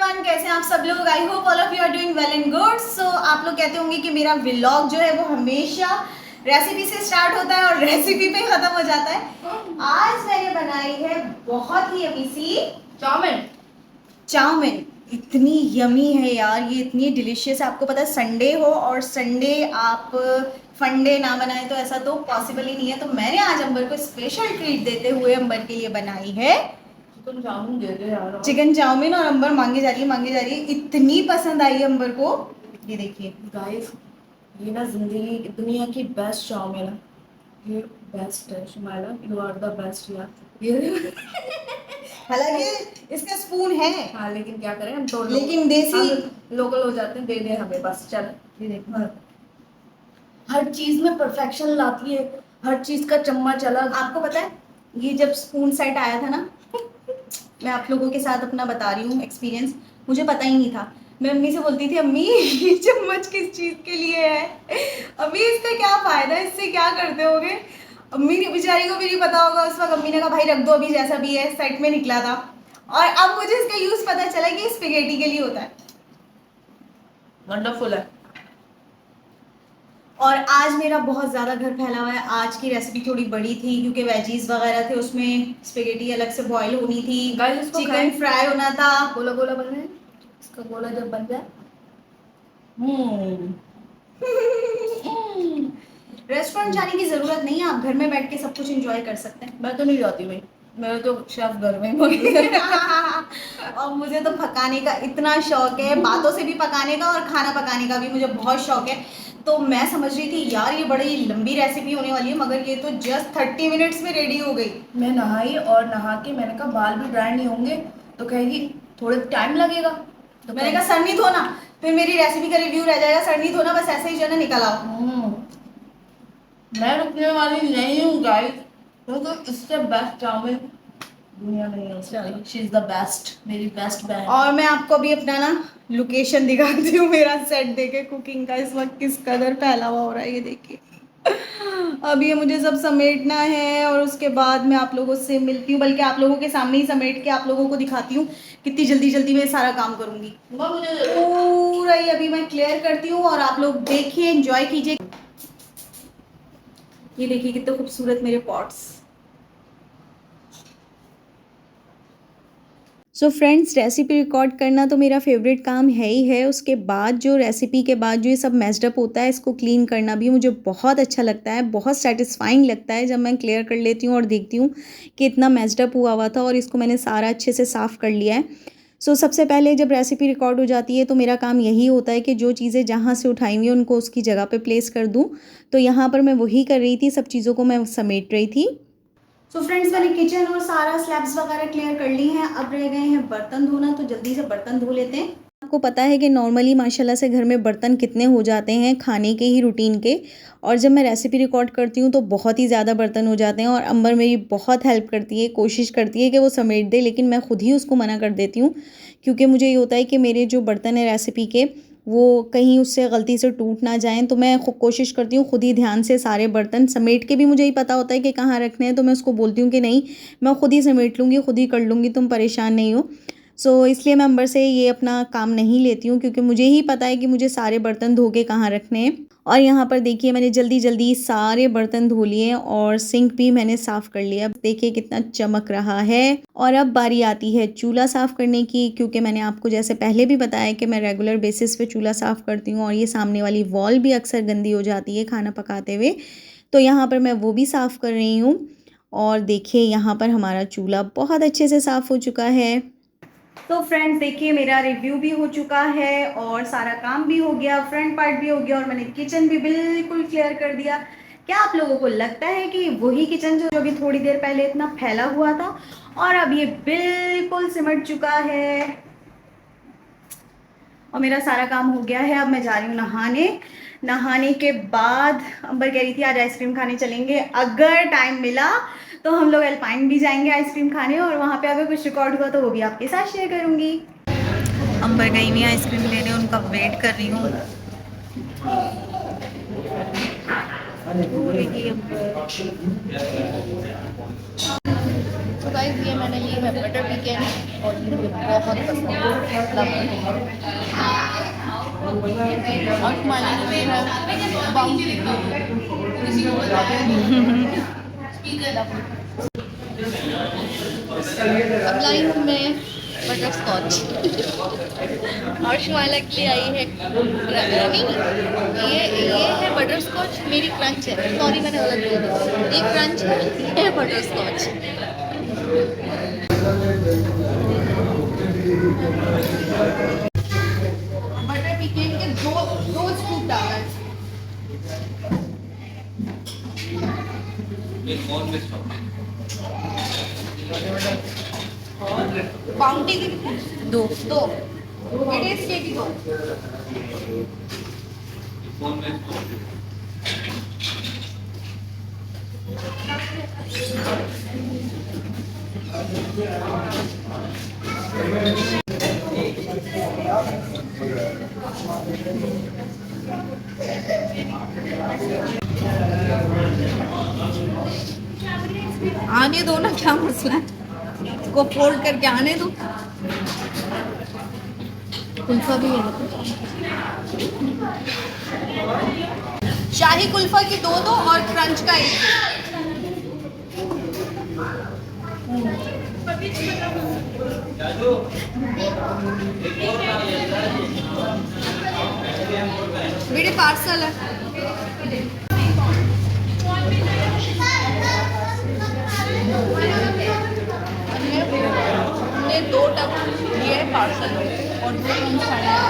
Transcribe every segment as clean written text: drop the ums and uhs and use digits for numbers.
Everyone, कैसे हैं आप सब लोग। I hope all of you are doing well and good. So आप लोग कहते होंगे कि मेरा व्लॉग जो है वो हमेशा रेसिपी से स्टार्ट होता है और रेसिपी पे खत्म हो जाता है। आज मैंने बनाई है बहुत ही यमी सी चाउमीन। इतनी यमी है यार, ये इतनी डिलीशियस है। आपको पता है संडे हो और संडे आप फंडे ना बनाए तो ऐसा तो पॉसिबल ही नहीं है। तो मैंने आज अंबर को स्पेशल ट्रीट देते हुए अंबर के लिए बनाई है चिकन चाउमीन दे दे यार। Chicken chow mein. और अंबर मांगी जा रही है, इतनी पसंद आई है अंबर को। ये देखिए गाइस, ये ना जिंदगी दुनिया की बेस्ट चाउमीन है। ये बेस्ट है Shumaila, you are the best यार। ये हालांकि इसका स्पून है, हाँ लेकिन क्या करें हम तो लेकिन देसी लोकल हो जाते हैं। दे दे हमें बस, चल। ये देखो हर चीज में परफेक्शन लाती है, हर चीज का चम्मच अलग। आपको पता है ये जब स्पून सेट आया था ना, मैं आप लोगों के साथ अपना बता रही हूँ एक्सपीरियंस, मुझे पता ही नहीं था। मैं अम्मी से बोलती थी, अम्मी ये चम्मच किस चीज़ के लिए है, अम्मी इसका क्या फ़ायदा है, इससे क्या करते होगे। अम्मी ने बेचारी को भी नहीं पता होगा उस वक्त। अम्मी ने कहा भाई रख दो, अभी जैसा भी है सेट में निकला था। और अब मुझे इसका यूज़ पता चला कि स्पेगेटी के लिए होता है। वंडरफुल है। और आज मेरा बहुत ज़्यादा घर फैला हुआ है। आज की रेसिपी थोड़ी बड़ी थी क्योंकि वेजीज वगैरह थे, उसमें स्पेगेटी अलग से बॉईल होनी थी, चिकन फ्राई होना था। गोला गोला बन रहा है, इसका गोला जब बन जाए रेस्टोरेंट जाने की ज़रूरत नहीं है, आप घर में बैठ के सब कुछ एंजॉय कर सकते हैं। मैं तो नहीं जाती भाई, मेरे तो शेफ घर में ही और मुझे तो पकाने का इतना शौक है, बातों से भी पकाने का और खाना पकाने का भी मुझे बहुत शौक है। तो मैं समझ रही थी यार ये बड़ी लंबी रेसिपी होने वाली है, मगर ये तो जस्ट 30 मिनट्स में रेडी हो गई। मैं नहाई और नहा के मैंने कहा बाल भी ड्राई नहीं होंगे, तो कहेगी थोड़े टाइम लगेगा। तो मैंने कहा सर नहीं धोना, फिर मेरी रेसिपी का रिव्यू रह जाएगा। सर नहीं धोना, बस ऐसे ही जो है ना निकल आओ। मैं रुकने वाली नहीं हूँ गाइस, क्योंकि इससे बेस्ट चाउमीन दुनिया में नहीं है। शी इज द बेस्ट, मेरी बेस्ट बहन। और मैं आपको अभी अपना ना लोकेशन दिखाती हूँ, मेरा सेट देखे कुकिंग का इस वक्त किस कदर फैला हुआ हो रहा है। ये देखिए अब ये मुझे सब समेटना है और उसके बाद मैं आप लोगों से मिलती हूँ, बल्कि आप लोगों के सामने ही समेट के आप लोगों को दिखाती हूँ कितनी जल्दी जल्दी मैं सारा काम करूँगी। पूरा ही अभी मैं क्लियर करती हूँ और आप लोग देखिए, एंजॉय कीजिए। ये देखिए कितने खूबसूरत मेरे pots. So friends, recipe record करना तो मेरा फेवरेट काम है ही है। उसके बाद जो रेसिपी के बाद जो ये सब मैस्ड अप होता है, इसको क्लीन करना भी मुझे बहुत अच्छा लगता है, बहुत सेटिस्फाइंग लगता है जब मैं क्लियर कर लेती हूँ और देखती हूँ कि इतना मैस्ड अप हुआ था और इसको मैंने सारा अच्छे से साफ़ कर लिया है। सो सबसे पहले जब रेसिपी रिकॉर्ड हो जाती है तो मेरा काम यही होता है कि जो चीज़ें जहाँ से उठाई हुई उनको उसकी जगह पे प्लेस कर दूँ। तो यहाँ पर मैं वही कर रही थी, सब चीज़ों को मैं समेट रही थी। सो फ्रेंड्स, मैंने किचन और सारा स्लैब्स वगैरह क्लियर कर ली हैं। अब रह गए हैं बर्तन धोना, तो जल्दी से बर्तन धो लेते हैं। आपको पता है कि नॉर्मली माशाल्लाह से घर में बर्तन कितने हो जाते हैं खाने के ही रूटीन के, और जब मैं रेसिपी रिकॉर्ड करती हूँ तो बहुत ही ज़्यादा बर्तन हो जाते हैं। और अंबर मेरी बहुत हेल्प करती है, कोशिश करती है कि वो समेट दे, लेकिन मैं खुद ही उसको मना कर देती हूँ क्योंकि मुझे ये होता है कि मेरे जो बर्तन हैं रेसिपी के वो कहीं उससे गलती से टूट ना जाएं। तो मैं खुद कोशिश करती हूँ खुद ही ध्यान से सारे बर्तन समेट के, भी मुझे ही पता होता है कि कहाँ रखने हैं, तो मैं उसको बोलती हूँ कि नहीं मैं खुद ही समेट लूँगी, खुद ही कर लूँगी, तुम परेशान नहीं हो। सो इसलिए मैं अंबर से ये अपना काम नहीं लेती हूँ क्योंकि मुझे ही पता है कि मुझे सारे बर्तन धो के कहाँ रखने हैं। और यहाँ पर देखिए मैंने जल्दी जल्दी सारे बर्तन धो लिए और सिंक भी मैंने साफ़ कर लिया। अब देखिए कितना चमक रहा है। और अब बारी आती है चूल्हा साफ़ करने की, क्योंकि मैंने आपको जैसे पहले भी बताया कि मैं रेगुलर बेसिस पे चूल्हा साफ़ करती हूँ और ये सामने वाली वॉल भी अक्सर गंदी हो जाती है खाना पकाते हुए। तो यहाँ पर मैं वो भी साफ़ कर रही हूँ। और देखिए यहाँ पर हमारा चूल्हा बहुत अच्छे से साफ़ हो चुका है। तो फ्रेंड्स देखिए मेरा रिव्यू भी हो चुका है और सारा काम भी हो गया, फ्रंट पार्ट भी हो गया और मैंने किचन भी बिल्कुल क्लियर कर दिया। क्या आप लोगों को लगता है कि वही किचन जो अभी थोड़ी देर पहले इतना फैला हुआ था और अब ये बिल्कुल सिमट चुका है और मेरा सारा काम हो गया है। अब मैं जा रही हूँ नहाने के बाद अंबर कह रही थी आज आइसक्रीम खाने चलेंगे, अगर टाइम मिला तो हम लोग एल्पाइन भी जाएंगे आइसक्रीम खाने, और वहाँ पे अगर कुछ रिकॉर्ड हुआ तो वो भी आपके साथ शेयर करूँगी। अंबर गई हुई आइसक्रीम लेने, उनका वेट कर रही हूँ। सो गाइस ये मैंने ली है बटर पीकेन और ये मुझे बहुत पसंद है। और हमारे लिए है बाउंटी। अब लाइन में बटर स्कॉच और शिवाला के लिए आई है नहीं, ये है बटर स्कॉच, मेरी क्रंच है, सॉरी मैंने गलत बोल दिया, ये क्रंच है, ये बटर स्कॉच। बटर पीकेन के दो स्कूप डाला है। बाउंटी की दो ये टेस्ट की दो। आने दो ना, क्या मसला है, इसको फोल्ड करके आने दो। कुल्फा भी है, शाही कुल्फा की दो और क्रंच का एक। मेरे पार्सल है। हमने 2 टब लिए है पार्सल और 2 क्रंच खाने हैं।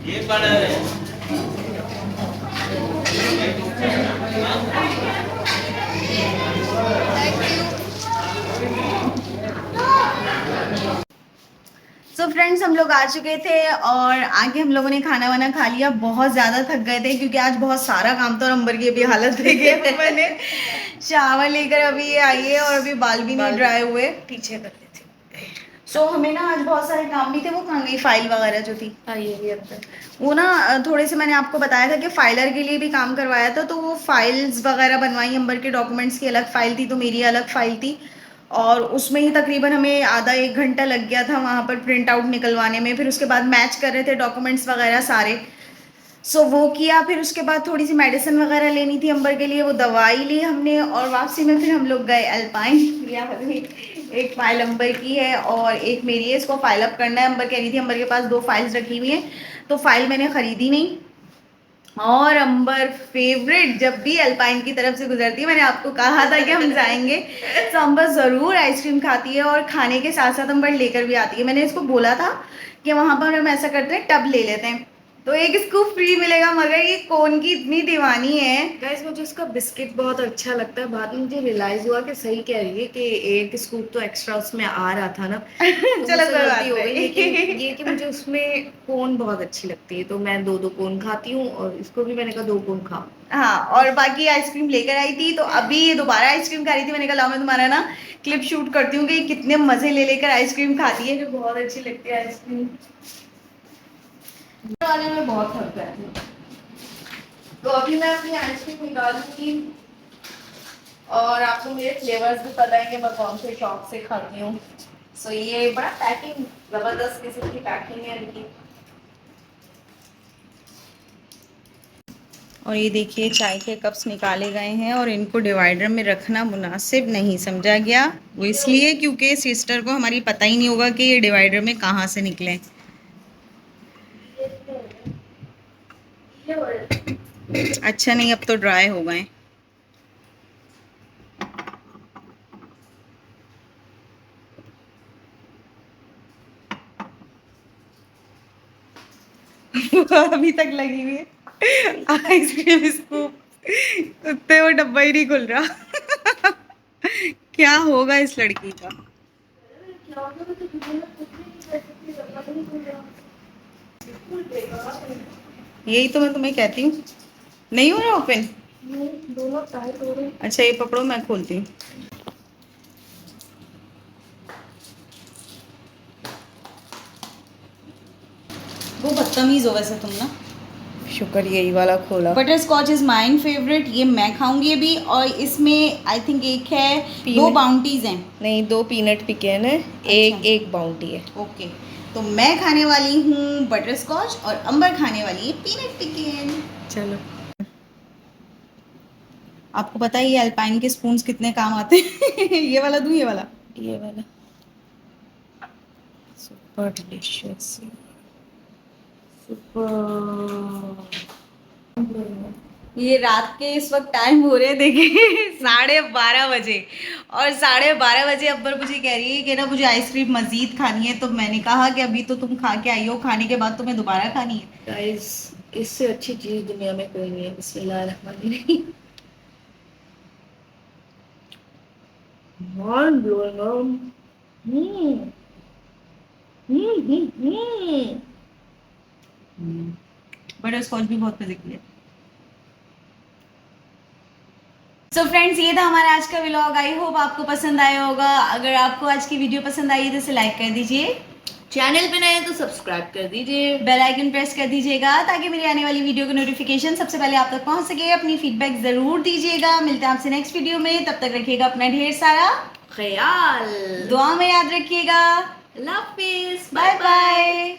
ये बड़ा है। सो फ्रेंड्स हम लोग आ चुके थे और आगे हम लोगों ने खाना वाना खा लिया। बहुत ज़्यादा थक गए थे क्योंकि आज बहुत सारा काम था और अंबर की अभी हालत देखे मैंने। शावर लेकर अभी ये आई है और अभी बाल भी नहीं ड्राई हुए, पीछे कर लेते। सो हमें ना आज बहुत सारे काम भी थे। वो कहाँ गई फाइल वगैरह जो थी? ये वो ना थोड़े से मैंने आपको बताया था कि फाइलर के लिए भी काम करवाया था, तो वो फाइल्स वगैरह बनवाई। अंबर के डॉक्यूमेंट्स की अलग फाइल थी तो मेरी अलग फाइल थी और उसमें ही तकरीबन हमें आधा 1 घंटा लग गया था वहाँ पर प्रिंट आउट निकलवाने में। फिर उसके बाद मैच कर रहे थे डॉक्यूमेंट्स वगैरह सारे। सो वो किया। फिर उसके बाद थोड़ी सी मेडिसिन वगैरह लेनी थी अंबर के लिए, वो दवाई ली हमने और वापसी में फिर हम लोग गए अल्पाइन। एक फाइल अंबर की है और एक मेरी है, इसको फाइल अप करना है। अंबर कह रही थी, अंबर के पास 2 फाइल्स रखी हुई हैं तो फाइल मैंने ख़रीदी नहीं। और अंबर फेवरेट जब भी अल्पाइन की तरफ से गुजरती है, मैंने आपको कहा था कि हम जाएंगे, तो अंबर ज़रूर आइसक्रीम खाती है और खाने के साथ साथ अंबर लेकर भी आती है। मैंने इसको बोला था कि वहाँ पर हम ऐसा करते हैं, टब ले लेते हैं तो एक स्कूप फ्री मिलेगा, मगर ये कोन की इतनी दीवानी है। गाइस मुझे इसका बिस्किट बहुत अच्छा लगता है। बाद में मुझे रियलाइज हुआ कि सही कह रही है कि एक स्कूप तो एक्स्ट्रा उसमें आ रहा था ना, तो चलो गलती हो गई। लेकिन ये कि मुझे उसमें कोन बहुत अच्छी लगती है तो मैं 2 कोन खाती हूँ और इसको भी मैंने कहा 2 कोन खाओ। हाँ, और बाकी आइसक्रीम लेकर आई थी तो अभी ये दोबारा आइसक्रीम खा रही थी। मैंने कहा लाओ मैं तुम्हारा ना क्लिप शूट करती हूँ कि कितने मजे ले लेकर आइसक्रीम खाती है। मुझे बहुत अच्छी लगती है आइसक्रीम, वाले में बहुत थक गए थे। तो अभी मैं अपनी आइसक्रीम निकालूंगी और आपको मेरे फ्लेवर्स भी पता है कि मैं कौन से शौक से खाती हूँ। सो ये बड़ा पैकिंग जबरदस्त किस्म की पैकिंग है इनकी। और ये देखिए चाय के कप्स निकाले गए हैं और इनको डिवाइडर में रखना मुनासिब नहीं समझा गया। वो इसलिए क्योंकि सिस्टर को हमारी पता ही नहीं होगा कि ये डिवाइडर में कहाँ से निकले। अच्छा नहीं, अब तो ड्राई हो गए। अभी तक लगी हुई है आइसक्रीम स्कूप, कुत्ते वो डब्बा ही नहीं खुल रहा। क्या होगा इस लड़की का। यही तो मैं तुम्हें कहती हूँ, नहीं हो रहा ओपन। दोनों टाइट हो रहे। अच्छा ये पकड़ो, मैं खोलती हूँ। वो बदतमीज़ हो वैसे तुम ना। शुक्र यही वाला खोला। Butter scotch is mine favourite, ये मैं खाऊंगी अभी। और इसमें आई थिंक एक है, 2 बाउंटीज़ हैं। नहीं, 2 पीनट पिकेन है, एक बाउंटी है। ओके, तो मैं खाने वाली हूँ बटर स्कॉच और अंबर खाने वाली है पीनट पिकेन। चलो। आपको पता है ये अल्पाइन के स्पून्स कितने काम आते हैं। ये वाला दूँ, ये वाला? ये वाला सुपर डिलीशियस, सुपर। ये रात के इस वक्त टाइम हो रहे देखिए 12:30 बजे, और 12:30 बजे अब्बर मुझे कह रही है कि ना मुझे आइसक्रीम मजीद खानी है। तो मैंने कहा कि अभी तो तुम खा के आई हो, खाने के बाद तुम्हें दोबारा खानी है। गाइस, इससे अच्छी चीज दुनिया में कोई नहीं है। बिस्मिल्लाहिर्रहमानिर्रहीम। Mind blowing. बटर स्कॉच भी बहुत मजे की है। सो फ्रेंड्स, ये था हमारा आज का व्लॉग। आई होप आपको पसंद आया होगा। अगर आपको आज की वीडियो पसंद आई है तो इसे लाइक कर दीजिए, चैनल पे नए हैं तो सब्सक्राइब कर दीजिए, बेल आइकन प्रेस कर दीजिएगा ताकि मेरी आने वाली वीडियो की नोटिफिकेशन सबसे पहले आप तक पहुंच सके। अपनी फीडबैक ज़रूर दीजिएगा। मिलते हैं आपसे नेक्स्ट वीडियो में, तब तक रखिएगा अपना ढेर सारा ख्याल। दुआ में याद रखिएगा। अल्लाह हाफिज़। Bye bye.